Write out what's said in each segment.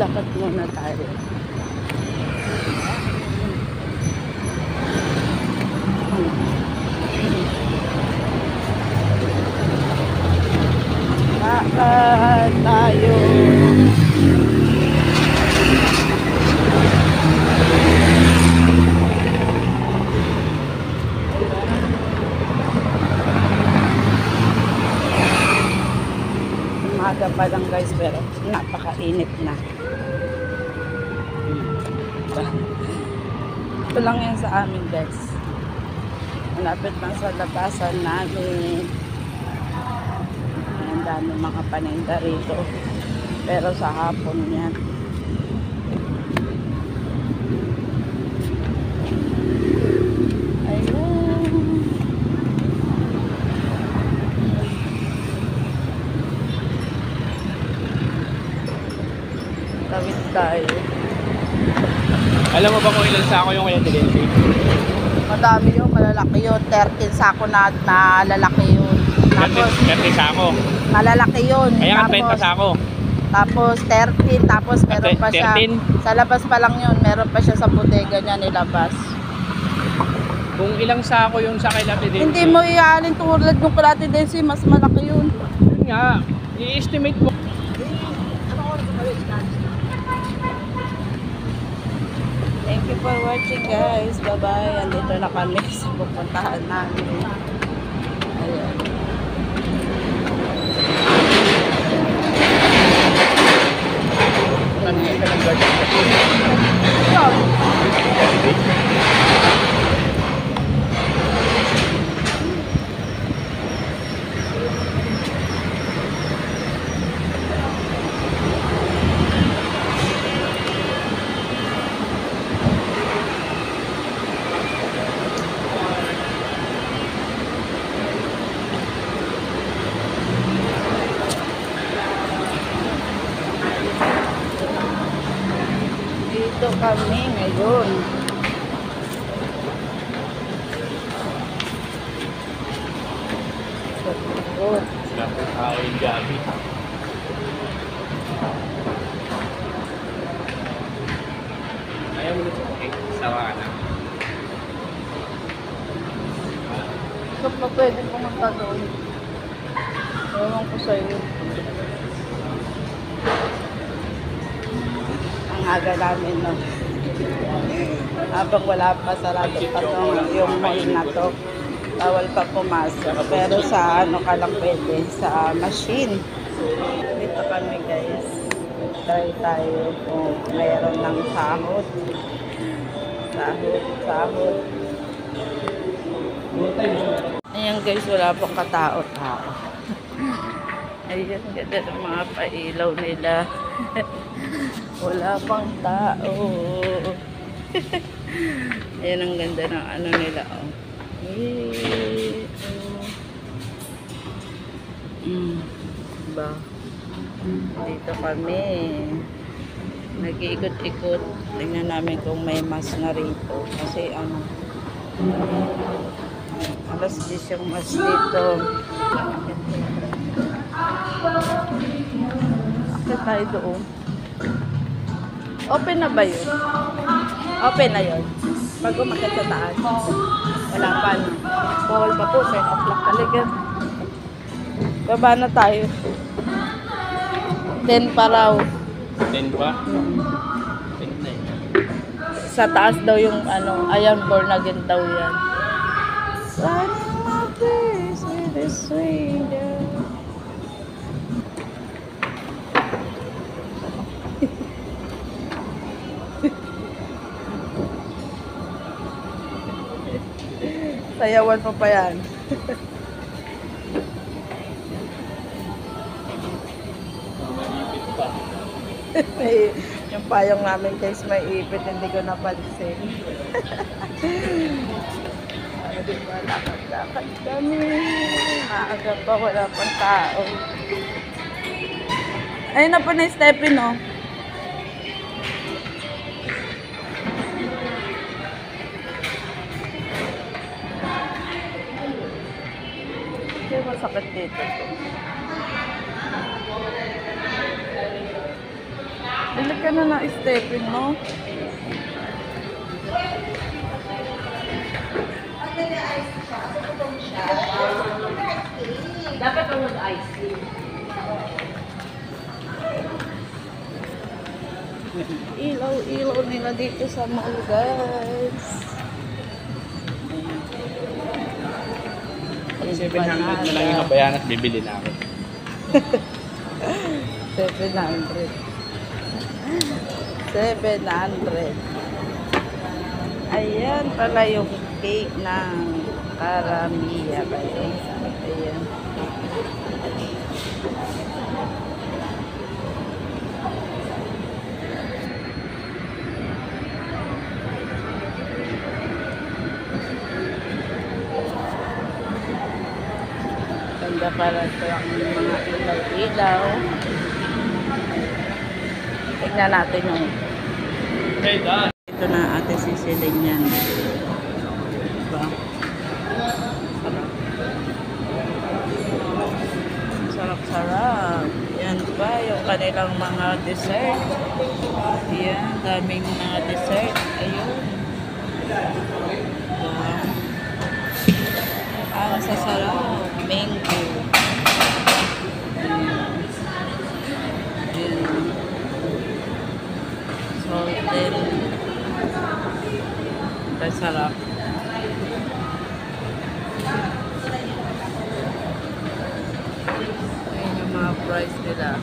lakad muna tayo. Lakad tayo. Umaga pa lang guys, pero napakainit na. Ito lang yan sa amin guys. Malapit lang sa labasan namin. Ang dami mga paninda rito. Pero sa hapon yan. Ayun. Tawid tayo. Alam mo ba kung ilan sako yung kaya delivery? Madami yun, malalaki yun. 13 sako na lalaki yun. Tapos, 30 sako. malalaki yun. Kaya nga 30 sako. Tapos 13, tapos meron pa siya. 13? Sa labas pa lang yun, meron pa siya sa bodega niya nilabas. Kung ilang sako yung sa kay Ate Densi? Hindi mo iaalin tulad ng kay Ate Densi, mas malaki yun. Yun nga, i-estimate mo. Thank you for watching guys. Bye-bye. Andito na kami sa pupuntahan namin. Ayan. Dito kami ngayon. Good. Dapat tao yung gabi. Ayaw mo na siya. Okay, sawa ka na. So, pa pwede pumunta doon. Ewan ko sa'yo. Ang aga namin, no? Habang wala pa, sarado pa yung mall na to. Bawal pa pumasok. Pero sa ano ka lang pwede, sa machine. Dito kami guys. Try tayo kung mayroon ng sahod. Sahod. Ayan guys, wala pong katao-tao. Ayan, ganda ng mga pailaw nila. Wala pang tao. Ayan ang ganda ng ano nila. Oh. Ba? Dito kami. Nag-iikot-ikot. Tingnan namin kung may mas na rito. Kasi ano, alas 10 yung mas dito. Akit tayo doon. Open na ba yun? Open na yun. Pag umakit sa taas. Wala pa na. Bawal pa po. 10 o'clock talaga. Baba na tayo. 10 pa raw. 10 pa? 10 na eh. Sa taas daw yung ano, ayan, born again daw yan. Sun my face with a stranger. Sayawan mo pa yan. Yung payong namin guys may ipit, hindi ko napansin. Diba, lakad-lakad kami. Maaga pa, wala pang tao. Ayun na po na yung stepin, no? Hindi masakit dito. Bili ka na ng stepping mo. Dapat ang mag-ice cream. Ilaw-ilaw nila dito sa mall, guys. 700 na lang yung kabayan at bibili na ako. 700. 700. Ayan pala yung cake ng Karamia, guys. Ayan. Ganda pala ito ang mga ilaw-ilaw. Tignan natin yung Okay, done. ito na ate sisilin yan. Diba? Sarap-sarap. Yan pa yung kanilang mga dessert. Yan, daming mga dessert. Ayun. Wow. Ang sasarap. Mango. Ayan. Salted. Masarap. Ayan yung mga price nila.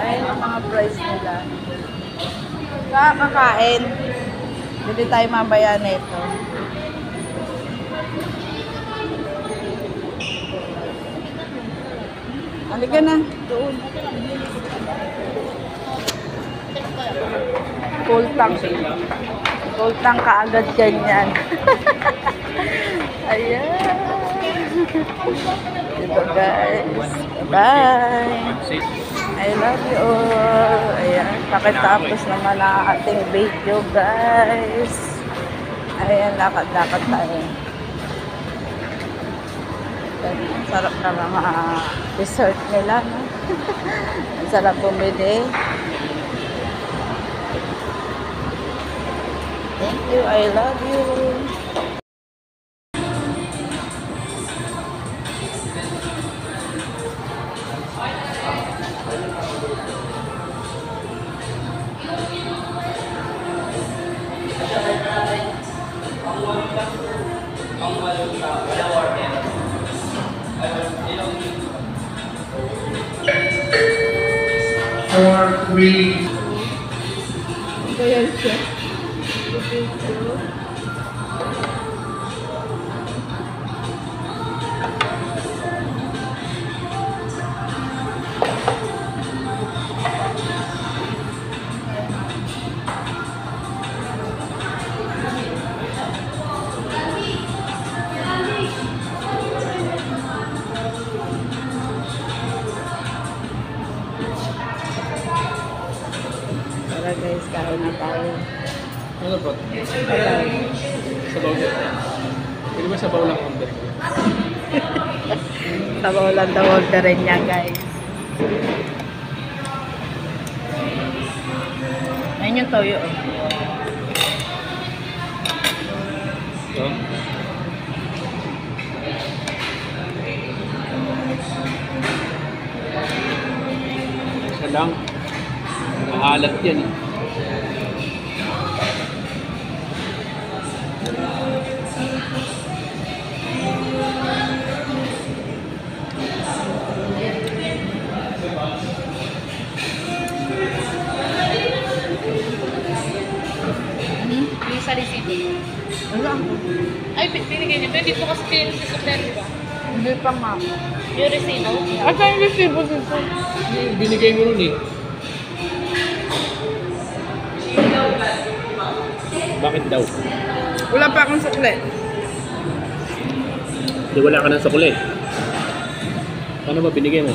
Ayan yung mga price nila. Kakain. Bili tayo mamaya nito. Halika na. Doon. Full tank. Full tank kaagad ganyan. Ayan. Dito guys. Bye. I love you all. Ayan. Pakitapos naman ang ating video guys. Ayan. Lakad-lakad tayo. Ang sarap na mga dessert nila, no? Ang sarap bumili. Thank you, I love you. Kaya siya. Tara guys, kain na tayo. Ano ba? Sabaw din. Pwede ba sabaw lang order ko? Sabaw lang daw orderin niya guys. Ayun yung toyo. So? Isa lang. Maalat yan eh. Yung sa receipt. Wala. Ay, binigay niyo. Pwede po kasi kayo sa supplier, di ba? Hindi pa nga. Yung resibo. At yung resibo dito? Binigay mo nun eh. Bakit daw? Wala pa akong sukle. Di wala ka ng sukle. Paano ba binigay mo?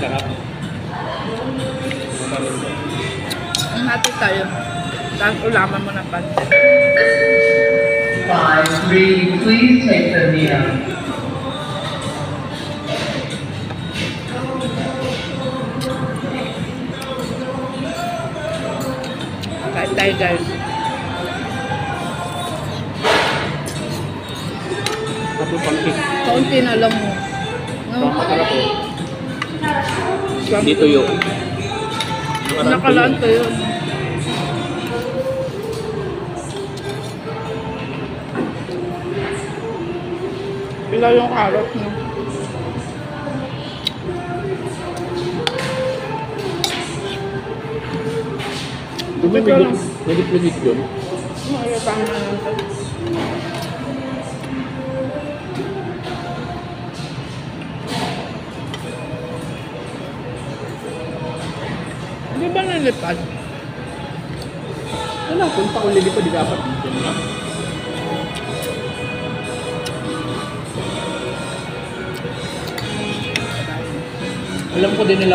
Sarap. Hati tayo. Tapos ulaman mo ng pansit. 5-3, please take the meal. Kain tayo guys. Tapos pancake. Kaunti na lang mo. No? Masarap po. Dito yun. Nakalaan to yun. Ilaw yung carrot mo. Di ba may diplomat yun? Ay, tama na lang to. Di ba nalipad? Wala, kung pa kung lilipad, di dapat dito na. Alam ko din nila